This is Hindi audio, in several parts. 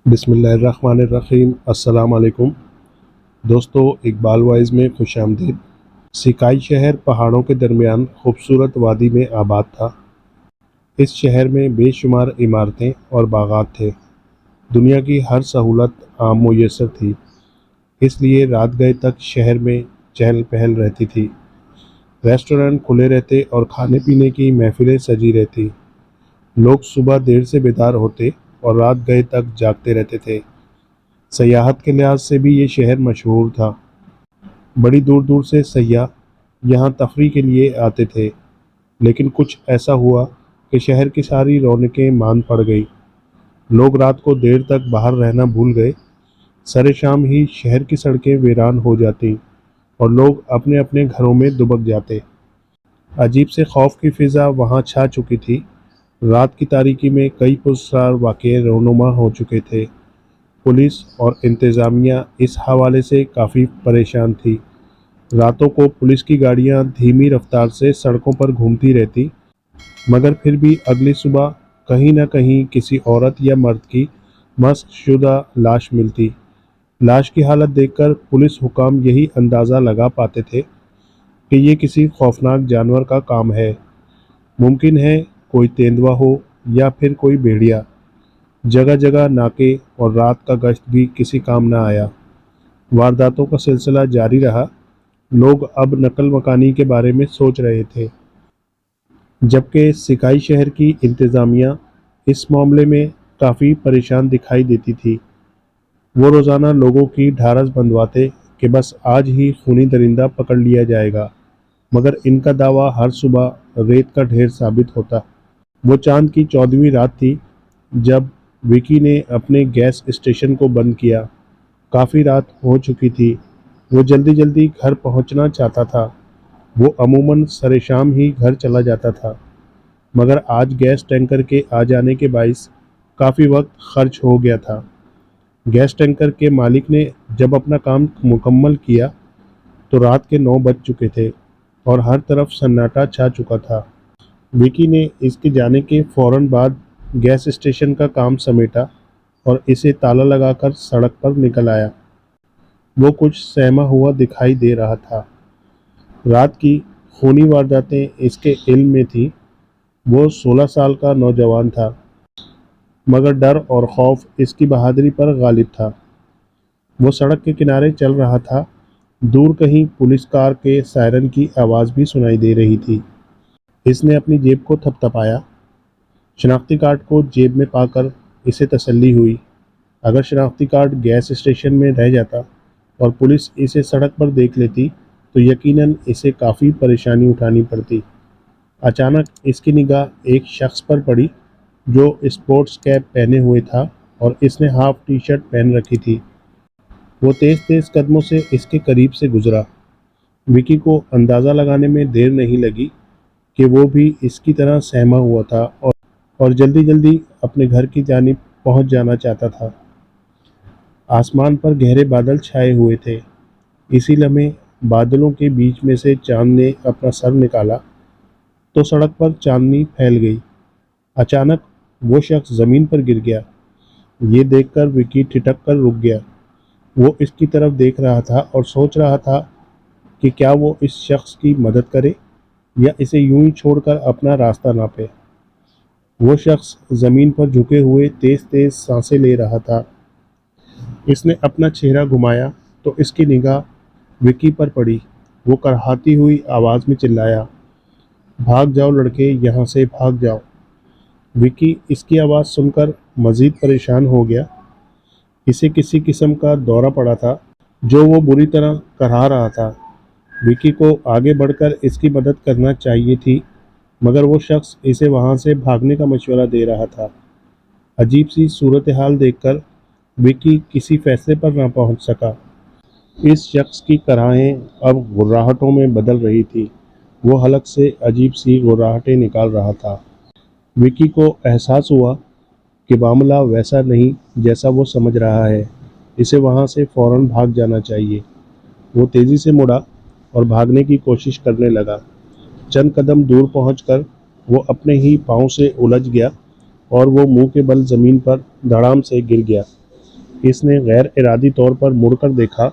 बिस्मिल्लाहिर्रहमानिर्रहीम। अस्सलाम वालेकुम दोस्तों, इकबाल वाइज में खुशामदीद। सिकाई शहर पहाड़ों के दरमियान खूबसूरत वादी में आबाद था। इस शहर में बेशुमार इमारतें और बागात थे। दुनिया की हर सहूलत आम मुयस्सर थी, इसलिए रात गए तक शहर में चहल पहल रहती थी। रेस्टोरेंट खुले रहते और खाने पीने की महफिलें सजी रहती। लोग सुबह देर से बेदार होते और रात गए तक जागते रहते थे। सयाहत के लिहाज से भी ये शहर मशहूर था। बड़ी दूर दूर से सयाह यहाँ तफरीह के लिए आते थे, लेकिन कुछ ऐसा हुआ कि शहर की सारी रौनकें मांद पड़ गई। लोग रात को देर तक बाहर रहना भूल गए। सरे शाम ही शहर की सड़कें वीरान हो जाती और लोग अपने अपने घरों में दुबक जाते। अजीब से खौफ की फिज़ा वहाँ छा चुकी थी। रात की तारीकी में कई पुरस्कार वाक़ये रोनुमा हो चुके थे। पुलिस और इंतज़ामिया इस हवाले से काफ़ी परेशान थी। रातों को पुलिस की गाड़ियां धीमी रफ्तार से सड़कों पर घूमती रहती, मगर फिर भी अगली सुबह कहीं न कहीं किसी औरत या मर्द की मस्कशुदा लाश मिलती। लाश की हालत देखकर पुलिस हुकाम यही अंदाज़ा लगा पाते थे कि ये किसी खौफनाक जानवर का काम है। मुमकिन है कोई तेंदुआ हो या फिर कोई भेड़िया। जगह जगह नाके और रात का गश्त भी किसी काम न आया। वारदातों का सिलसिला जारी रहा। लोग अब नकल मकानी के बारे में सोच रहे थे, जबकि सिकाई शहर की इंतज़ामिया इस मामले में काफ़ी परेशान दिखाई देती थी। वो रोज़ाना लोगों की ढारस बंधवाते कि बस आज ही खूनी दरिंदा पकड़ लिया जाएगा, मगर इनका दावा हर सुबह रेत का ढेर साबित होता। वो चांद की 14वीं रात थी जब विकी ने अपने गैस स्टेशन को बंद किया। काफ़ी रात हो चुकी थी। वो जल्दी जल्दी घर पहुंचना चाहता था। वो अमूमन सरेशाम ही घर चला जाता था, मगर आज गैस टैंकर के आ जाने के बाइस काफ़ी वक्त खर्च हो गया था। गैस टैंकर के मालिक ने जब अपना काम मुकम्मल किया तो रात के 9 बज चुके थे और हर तरफ सन्नाटा छा चुका था। विकी ने इसके जाने के फ़ौरन बाद गैस स्टेशन का काम समेटा और इसे ताला लगाकर सड़क पर निकल आया। वो कुछ सहमा हुआ दिखाई दे रहा था। रात की खूनी वारदातें इसके इल्म में थी। वो 16 साल का नौजवान था, मगर डर और खौफ इसकी बहादुरी पर गालिब था। वो सड़क के किनारे चल रहा था। दूर कहीं पुलिस कार के सायरन की आवाज़ भी सुनाई दे रही थी। इसने अपनी जेब को थपथपाया। शनाख्ती कार्ड को जेब में पाकर इसे तसल्ली हुई। अगर शनाख्ती कार्ड गैस स्टेशन में रह जाता और पुलिस इसे सड़क पर देख लेती तो यकीनन इसे काफ़ी परेशानी उठानी पड़ती। अचानक इसकी निगाह एक शख्स पर पड़ी जो स्पोर्ट्स कैप पहने हुए था और इसने हाफ टी शर्ट पहन रखी थी। वो तेज़ तेज़ कदमों से इसके करीब से गुजरा। विकी को अंदाज़ा लगाने में देर नहीं लगी कि वो भी इसकी तरह सहमा हुआ था और जल्दी जल्दी अपने घर की जानिब पहुंच जाना चाहता था। आसमान पर गहरे बादल छाए हुए थे। इसी लम्हे बादलों के बीच में से चांद ने अपना सर निकाला तो सड़क पर चांदनी फैल गई। अचानक वो शख्स ज़मीन पर गिर गया। ये देखकर विकी ठिठक कर रुक गया। वो इसकी तरफ देख रहा था और सोच रहा था कि क्या वो इस शख्स की मदद करे या इसे यूं ही छोड़कर अपना रास्ता नापे। वो शख्स ज़मीन पर झुके हुए तेज़ तेज़ सांसें ले रहा था। इसने अपना चेहरा घुमाया तो इसकी निगाह विकी पर पड़ी। वो कराहती हुई आवाज़ में चिल्लाया, भाग जाओ लड़के, यहाँ से भाग जाओ। विकी इसकी आवाज़ सुनकर मज़ीद परेशान हो गया। इसे किसी किस्म का दौरा पड़ा था जो वो बुरी तरह कराह रहा था। विकी को आगे बढ़कर इसकी मदद करना चाहिए थी, मगर वो शख्स इसे वहाँ से भागने का मशवरा दे रहा था। अजीब सी सूरत हाल देखकर विकी किसी फैसले पर ना पहुँच सका। इस शख्स की कराहें अब गुर्राहटों में बदल रही थी। वो हलक से अजीब सी गुर्राहटें निकाल रहा था। विकी को एहसास हुआ कि मामला वैसा नहीं जैसा वो समझ रहा है। इसे वहाँ से फ़ौरन भाग जाना चाहिए। वो तेज़ी से मुड़ा और भागने की कोशिश करने लगा। चंद कदम दूर पहुंचकर वो अपने ही पाँव से उलझ गया और वो मुंह के बल ज़मीन पर धड़ाम से गिर गया। इसने गैर इरादी तौर पर मुड़कर देखा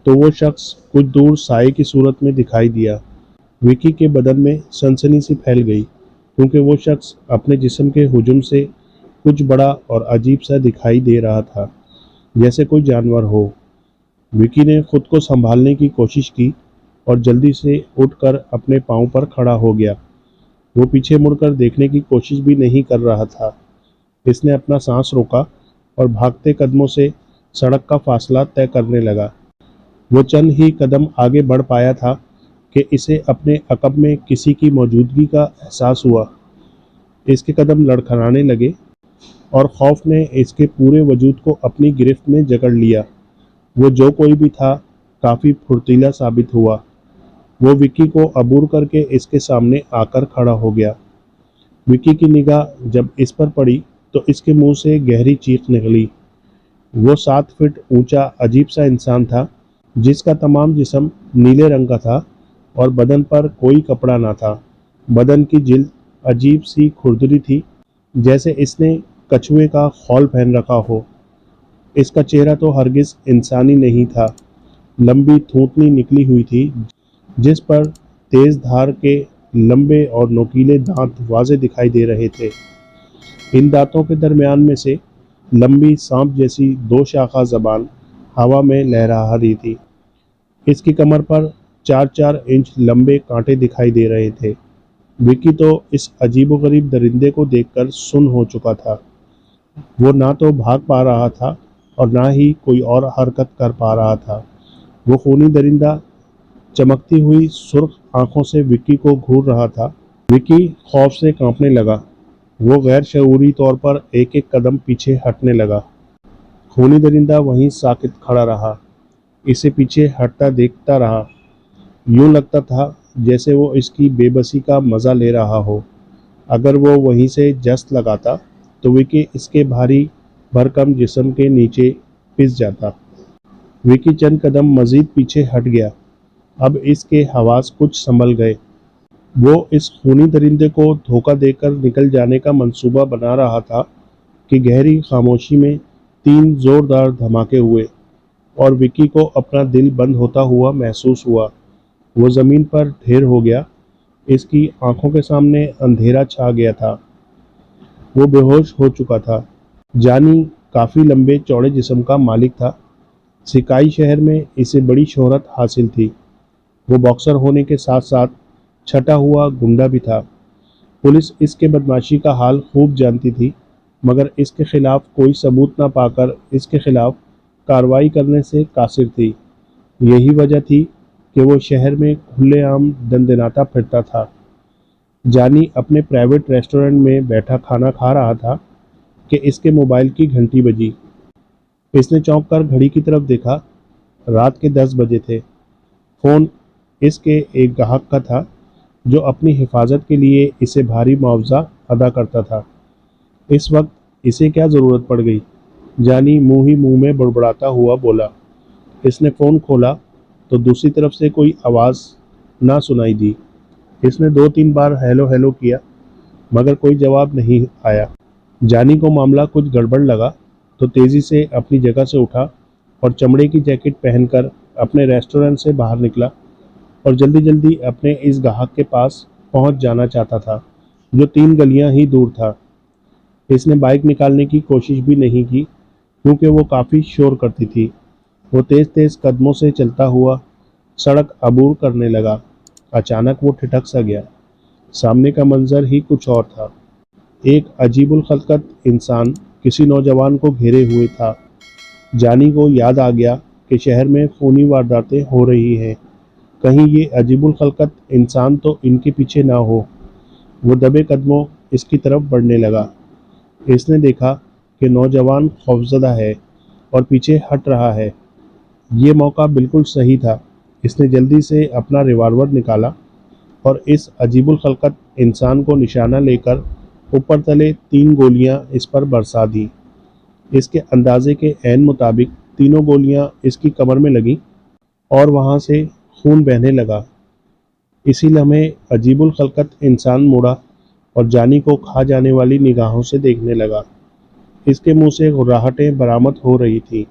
तो वो शख्स कुछ दूर साए की सूरत में दिखाई दिया। विकी के बदन में सनसनी सी फैल गई क्योंकि वो शख्स अपने जिस्म के हुजूम से कुछ बड़ा और अजीब सा दिखाई दे रहा था, जैसे कोई जानवर हो। विकी ने खुद को संभालने की कोशिश की और जल्दी से उठकर अपने पांव पर खड़ा हो गया। वो पीछे मुड़कर देखने की कोशिश भी नहीं कर रहा था। इसने अपना सांस रोका और भागते कदमों से सड़क का फासला तय करने लगा। वो चंद ही कदम आगे बढ़ पाया था कि इसे अपने अकब में किसी की मौजूदगी का एहसास हुआ। इसके कदम लड़खड़ाने लगे और खौफ ने इसके पूरे वजूद को अपनी गिरफ्त में जकड़ लिया। वो जो कोई भी था काफ़ी फुर्तीला साबित हुआ। वो विक्की को अबूर करके इसके सामने आकर खड़ा हो गया। विक्की की निगाह जब इस पर पड़ी तो इसके मुंह से गहरी चीख निकली। वो 7 फीट ऊंचा अजीब सा इंसान था जिसका तमाम जिस्म नीले रंग का था और बदन पर कोई कपड़ा ना था। बदन की जिल्द अजीब सी खुरदरी थी, जैसे इसने कछुए का खौल पहन रखा हो। इसका चेहरा तो हरगिज इंसानी नहीं था। लंबी थूथनी निकली हुई थी जिस पर तेज धार के लंबे और नोकीले दांत वाज़े दिखाई दे रहे थे। इन दांतों के दरमियान में से लंबी सांप जैसी 2 शाखा जबान हवा में लहरा रही थी। इसकी कमर पर 4-4 इंच लंबे कांटे दिखाई दे रहे थे। विक्की तो इस अजीबोगरीब दरिंदे को देखकर सुन्न हो चुका था। वो ना तो भाग पा रहा था और ना ही कोई और हरकत कर पा रहा था। वो खूनी दरिंदा चमकती हुई सुर्ख आंखों से विक्की को घूर रहा था। विक्की खौफ से कांपने लगा। वो गैर शऊरी तौर पर एक एक कदम पीछे हटने लगा। खूनी दरिंदा वहीं साकित खड़ा रहा, इसे पीछे हटता देखता रहा। यूं लगता था जैसे वो इसकी बेबसी का मज़ा ले रहा हो। अगर वो वहीं से जस्त लगाता तो विक्की इसके भारी भरकम जिस्म के नीचे पिस जाता। विक्की चंद कदम मजीद पीछे हट गया। अब इसके हवास कुछ संभल गए। वो इस खूनी दरिंदे को धोखा देकर निकल जाने का मंसूबा बना रहा था कि गहरी खामोशी में 3 जोरदार धमाके हुए और विक्की को अपना दिल बंद होता हुआ महसूस हुआ। वो ज़मीन पर ढेर हो गया। इसकी आंखों के सामने अंधेरा छा गया था। वो बेहोश हो चुका था। जानी काफ़ी लंबे चौड़े जिस्म का मालिक था। सिकाई शहर में इसे बड़ी शोहरत हासिल थी। वो बॉक्सर होने के साथ साथ छटा हुआ गुंडा भी था। पुलिस इसके बदमाशी का हाल खूब जानती थी, मगर इसके खिलाफ कोई सबूत न पाकर इसके खिलाफ कार्रवाई करने से कासिर थी। यही वजह थी कि वो शहर में खुलेआम दंदनाता फिरता था। जानी अपने प्राइवेट रेस्टोरेंट में बैठा खाना खा रहा था कि इसके मोबाइल की घंटी बजी। इसने चौंक कर घड़ी की तरफ देखा। रात के 10 बजे थे। फ़ोन इसके एक ग्राहक का था जो अपनी हिफाजत के लिए इसे भारी मुआवजा अदा करता था। इस वक्त इसे क्या ज़रूरत पड़ गई? जानी मुंह ही मुंह में बड़बड़ाता हुआ बोला। इसने फ़ोन खोला तो दूसरी तरफ से कोई आवाज़ ना सुनाई दी। इसने 2-3 बार हेलो हेलो किया, मगर कोई जवाब नहीं आया। जानी को मामला कुछ गड़बड़ लगा तो तेज़ी से अपनी जगह से उठा और चमड़े की जैकेट पहनकर अपने रेस्टोरेंट से बाहर निकला और जल्दी जल्दी अपने इस ग्राहक के पास पहुंच जाना चाहता था जो 3 गलियां ही दूर था। इसने बाइक निकालने की कोशिश भी नहीं की क्योंकि वो काफ़ी शोर करती थी। वो तेज़ तेज़ कदमों से चलता हुआ सड़क अबूर करने लगा। अचानक वो ठिठक सा गया। सामने का मंजर ही कुछ और था। एक अजीबुल खलकत इंसान किसी नौजवान को घेरे हुए था। जानी को याद आ गया कि शहर में खूनी वारदातें हो रही हैं, कहीं ये अजीबुल खलकत इंसान तो इनके पीछे ना हो। वो दबे कदमों इसकी तरफ बढ़ने लगा। इसने देखा कि नौजवान खौफजदा है और पीछे हट रहा है। ये मौका बिल्कुल सही था। इसने जल्दी से अपना रिवॉल्वर निकाला और इस अजीबुल खलकत इंसान को निशाना लेकर ऊपर तले 3 गोलियां इस पर बरसा दी। इसके अंदाजे के ऐन मुताबिक तीनों गोलियां इसकी कमर में लगीं और वहां से खून बहने लगा। इसी लम्हे अजीबुल खलकत इंसान मुड़ा और जानी को खा जाने वाली निगाहों से देखने लगा। इसके मुंह से गुर्राहटें बरामद हो रही थी।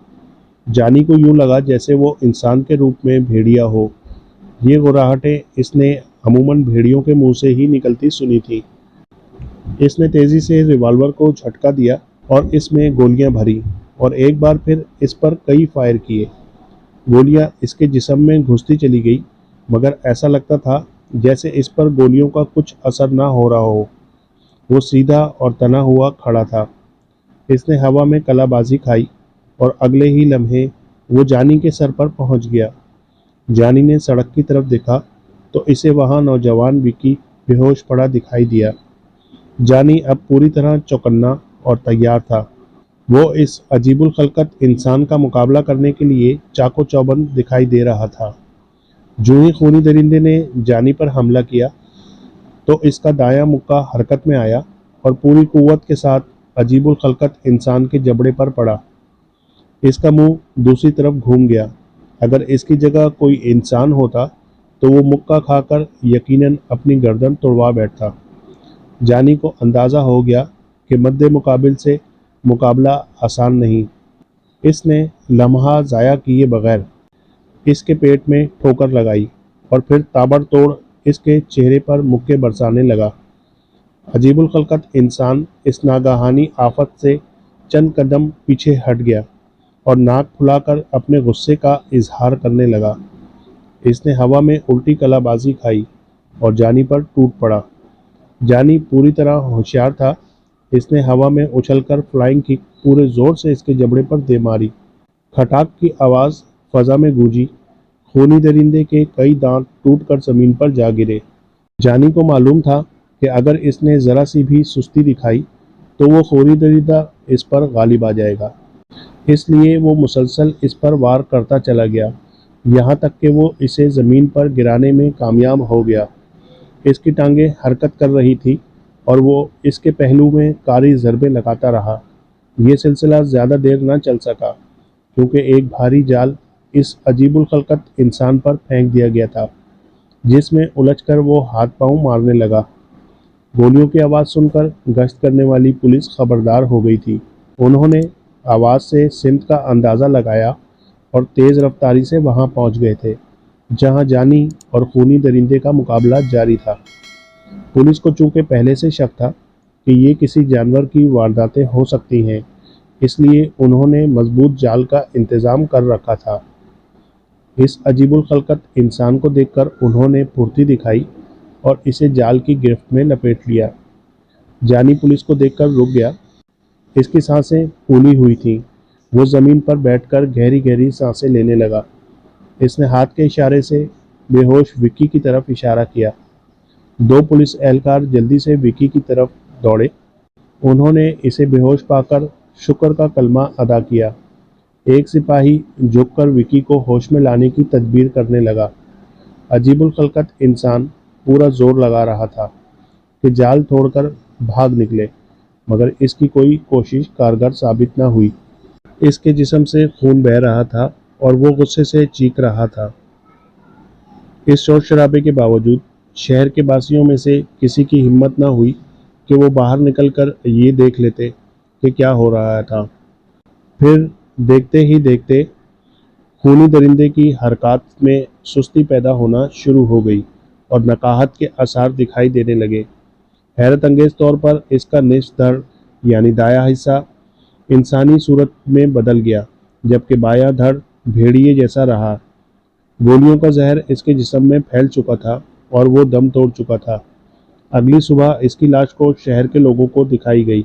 जानी को यूं लगा जैसे वो इंसान के रूप में भेड़िया हो। ये गुर्राहटें इसने अमूमन भेड़ियों के मुंह से ही निकलती सुनी थी। इसने तेजी से रिवॉल्वर को झटका दिया और इसमें गोलियां भरी और एक बार फिर इस पर कई फायर किए। गोलियां इसके जिस्म में घुसती चली गई, मगर ऐसा लगता था जैसे इस पर गोलियों का कुछ असर ना हो रहा हो। वो सीधा और तना हुआ खड़ा था। इसने हवा में कलाबाजी खाई और अगले ही लम्हे वो जानी के सर पर पहुंच गया। जानी ने सड़क की तरफ देखा तो इसे वहां नौजवान विकी बेहोश पड़ा दिखाई दिया। जानी अब पूरी तरह चौकन्ना और तैयार था। वो इस अजीबुल खलकत इंसान का मुकाबला करने के लिए चाको चौबंद दिखाई दे रहा था। जो ही खूनी दरिंदे ने जानी पर हमला किया तो इसका दायां मुक्का हरकत में आया और पूरी कुव्वत के साथ अजीबुल खलकत इंसान के जबड़े पर पड़ा। इसका मुंह दूसरी तरफ घूम गया। अगर इसकी जगह कोई इंसान होता तो वो मुक्का खाकर यकीनन अपनी गर्दन तोड़वा बैठता। जानी को अंदाज़ा हो गया कि मद्दे मुकाबिल से मुकाबला आसान नहीं। इसने लम्हा ज़ाया किए बगैर इसके पेट में ठोकर लगाई और फिर ताबड़तोड़ इसके चेहरे पर मुक्के बरसाने लगा। अजीबुल खलकत इंसान इस नागाहानी आफत से चंद कदम पीछे हट गया और नाक फुलाकर अपने गुस्से का इजहार करने लगा। इसने हवा में उल्टी कलाबाजी खाई और जानी पर टूट पड़ा। जानी पूरी तरह होशियार था। इसने हवा में उछलकर फ्लाइंग किक पूरे जोर से इसके जबड़े पर दे मारी। खटाक की आवाज़ फजा में गूंजी। खूनी दरिंदे के कई दांत टूटकर जमीन पर जा गिरे। जानी को मालूम था कि अगर इसने ज़रा सी भी सुस्ती दिखाई तो वो खूनी दरिंदा इस पर गालिब आ जाएगा। इसलिए वो मुसलसल इस पर वार करता चला गया, यहाँ तक कि वो इसे ज़मीन पर गिराने में कामयाब हो गया। इसकी टांगें हरकत कर रही थी और वो इसके पहलू में कारी ज़रबे लगाता रहा। ये सिलसिला ज़्यादा देर न चल सका क्योंकि एक भारी जाल इस अजीबुल खलकत इंसान पर फेंक दिया गया था, जिसमें उलझकर वो हाथ पांव मारने लगा। गोलियों की आवाज़ सुनकर गश्त करने वाली पुलिस खबरदार हो गई थी। उन्होंने आवाज़ से सिमत का अंदाज़ा लगाया और तेज़ रफ्तारी से वहां पहुंच गए थे जहां जानी और खूनी दरिंदे का मुकाबला जारी था। पुलिस को चूंकि पहले से शक था कि ये किसी जानवर की वारदातें हो सकती हैं, इसलिए उन्होंने मजबूत जाल का इंतज़ाम कर रखा था। इस अजीबुल खलकत इंसान को देखकर उन्होंने फुर्ती दिखाई और इसे जाल की गिरफ्त में लपेट लिया। जानी पुलिस को देखकर रुक गया। इसकी सांसें फूली हुई थीं। वो ज़मीन पर बैठकर गहरी गहरी सांसें लेने लगा। इसने हाथ के इशारे से बेहोश विक्की की तरफ इशारा किया। दो पुलिस एहलकार जल्दी से विक्की की तरफ दौड़े। उन्होंने इसे बेहोश पाकर शुक्र का कलमा अदा किया। एक सिपाही झुककर विक्की को होश में लाने की तदबीर करने लगा। अजीबुल खलकत इंसान पूरा जोर लगा रहा था कि जाल तोड़कर भाग निकले, मगर इसकी कोई कोशिश कारगर साबित न हुई। इसके जिस्म से खून बह रहा था और वो गुस्से से चीख रहा था। इस शोर शराबे के बावजूद शहर के बासियों में से किसी की हिम्मत न हुई कि वो बाहर निकलकर ये देख लेते कि क्या हो रहा था। फिर देखते ही देखते खूनी दरिंदे की हरकत में सुस्ती पैदा होना शुरू हो गई और नकाहत के आसार दिखाई देने लगे। हैरत अंगेज तौर पर इसका निचला धड़ यानी दायां हिस्सा इंसानी सूरत में बदल गया, जबकि बायां धड़ भेड़िए जैसा रहा। गोलियों का जहर इसके जिस्म में फैल चुका था और वो दम तोड़ चुका था। अगली सुबह इसकी लाश को शहर के लोगों को दिखाई गई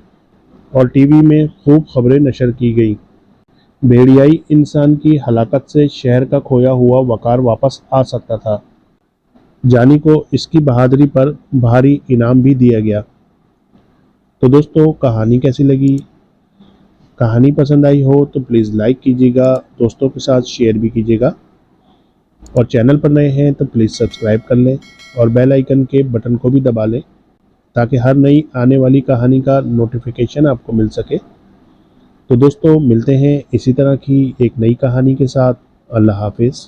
और टीवी में खूब खबरें नशर की गई। भेड़ियाई इंसान की हलाकत से शहर का खोया हुआ वकार वापस आ सकता था। जानी को इसकी बहादुरी पर भारी इनाम भी दिया गया। तो दोस्तों, कहानी कैसी लगी? कहानी पसंद आई हो तो प्लीज़ लाइक कीजिएगा, दोस्तों के साथ शेयर भी कीजिएगा और चैनल पर नए हैं तो प्लीज़ सब्सक्राइब कर लें और बेल आइकन के बटन को भी दबा लें ताकि हर नई आने वाली कहानी का नोटिफिकेशन आपको मिल सके। तो दोस्तों, मिलते हैं इसी तरह की एक नई कहानी के साथ। अल्लाह हाफिज़।